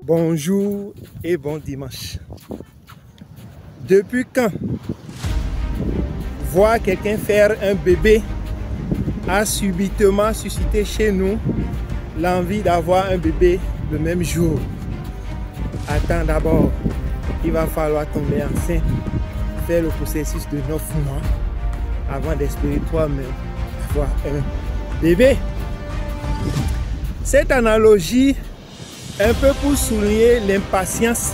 Bonjour et bon dimanche. Depuis quand voir quelqu'un faire un bébé a subitement suscité chez nous l'envie d'avoir un bébé le même jour? Attends d'abord, il va falloir tomber enceinte, faire le processus de 9 mois avant d'espérer toi-même avoir un bébé. Cette analogie un peu pour souligner l'impatience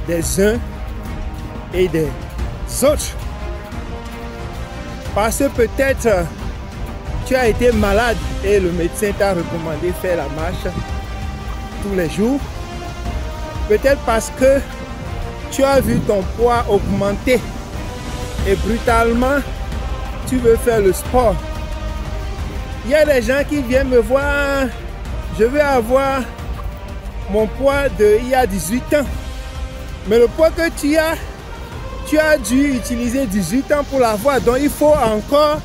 des uns et des autres. Parce que peut-être tu as été malade et le médecin t'a recommandé de faire la marche tous les jours. Peut-être parce que tu as vu ton poids augmenter et brutalement tu veux faire le sport. Il y a des gens qui viennent me voir, je veux avoir mon poids d'il y a 18 ans. Mais le poids que tu as dû utiliser 18 ans pour l'avoir. Donc il faut encore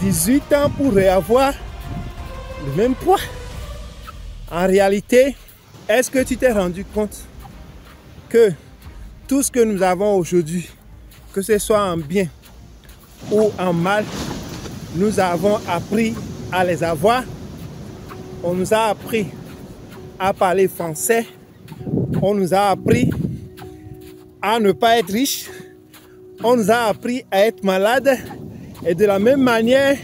18 ans pour réavoir le même poids. En réalité, est-ce que tu t'es rendu compte que tout ce que nous avons aujourd'hui, que ce soit en bien ou en mal, nous avons appris à les avoir? On nous a appris à parler français, on nous a appris à ne pas être riche, on nous a appris à être malade, et de la même manière,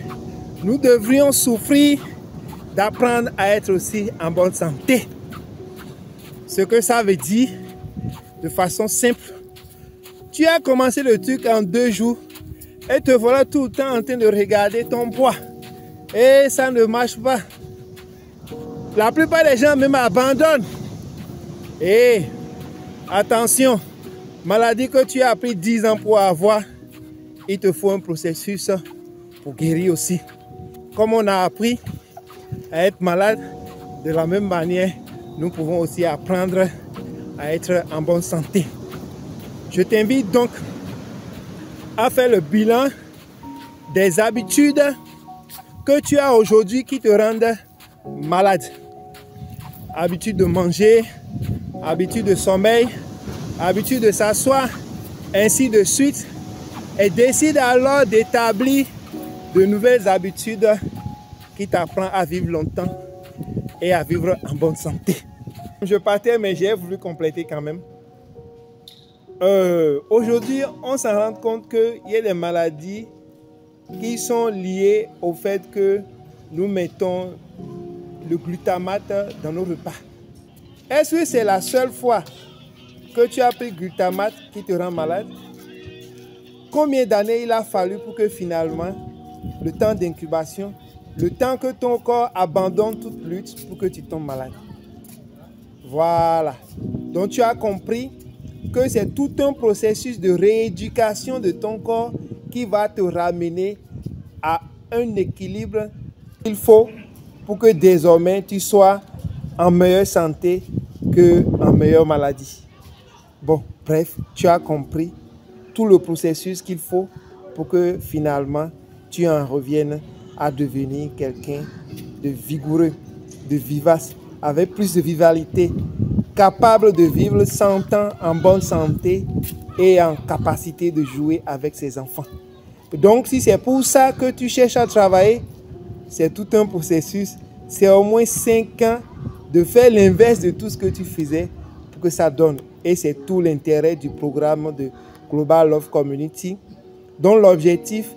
nous devrions souffrir d'apprendre à être aussi en bonne santé. Ce que ça veut dire, de façon simple, tu as commencé le truc en 2 jours et te voilà tout le temps en train de regarder ton poids et ça ne marche pas. La plupart des gens même abandonnent. Et attention, maladie que tu as pris 10 ans pour avoir, il te faut un processus pour guérir aussi. Comme on a appris à être malade, de la même manière, nous pouvons aussi apprendre à être en bonne santé. Je t'invite donc à faire le bilan des habitudes que tu as aujourd'hui qui te rendent malade. Habitude de manger, habitude de sommeil, habitude de s'asseoir, ainsi de suite. Et décide alors d'établir de nouvelles habitudes qui t'apprennent à vivre longtemps et à vivre en bonne santé. Je partais, mais j'ai voulu compléter quand même. Aujourd'hui, on s'en rend compte qu'il y a des maladies qui sont liées au fait que nous mettons le glutamate dans nos repas. Est-ce que c'est la seule fois que tu as pris glutamate qui te rend malade? Combien d'années il a fallu pour que finalement, le temps d'incubation, le temps que ton corps abandonne toute lutte pour que tu tombes malade? Voilà. Donc tu as compris que c'est tout un processus de rééducation de ton corps qui va te ramener à un équilibre qu'il faut pour que désormais tu sois en meilleure santé qu'en meilleure maladie. Bon, bref, tu as compris tout le processus qu'il faut pour que finalement tu en reviennes à devenir quelqu'un de vigoureux, de vivace, avec plus de vivalité, capable de vivre 100 ans en bonne santé et en capacité de jouer avec ses enfants. Donc si c'est pour ça que tu cherches à travailler, c'est tout un processus. C'est au moins 5 ans de faire l'inverse de tout ce que tu faisais pour que ça donne. Et c'est tout l'intérêt du programme de Global Love Community, dont l'objectif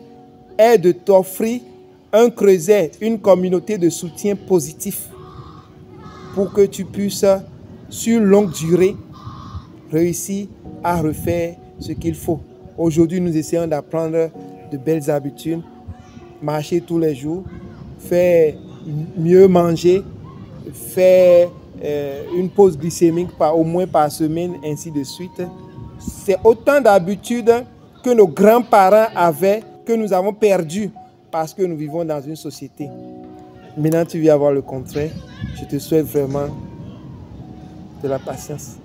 est de t'offrir un creuset, une communauté de soutien positif pour que tu puisses, sur longue durée, réussir à refaire ce qu'il faut. Aujourd'hui, nous essayons d'apprendre de belles habitudes, marcher tous les jours, faire mieux manger, faire une pause glycémique au moins par semaine, ainsi de suite. C'est autant d'habitudes que nos grands-parents avaient, que nous avons perdu parce que nous vivons dans une société. Maintenant, tu viens voir le contraire. Je te souhaite vraiment de la patience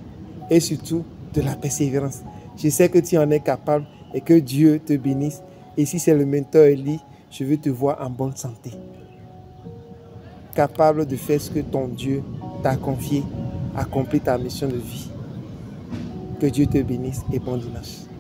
et surtout de la persévérance. Je sais que tu en es capable et que Dieu te bénisse. Et si c'est le mentor Eli, je veux te voir en bonne santé, capable de faire ce que ton Dieu t'a confié accomplir ta mission de vie. Que Dieu te bénisse et bon dimanche.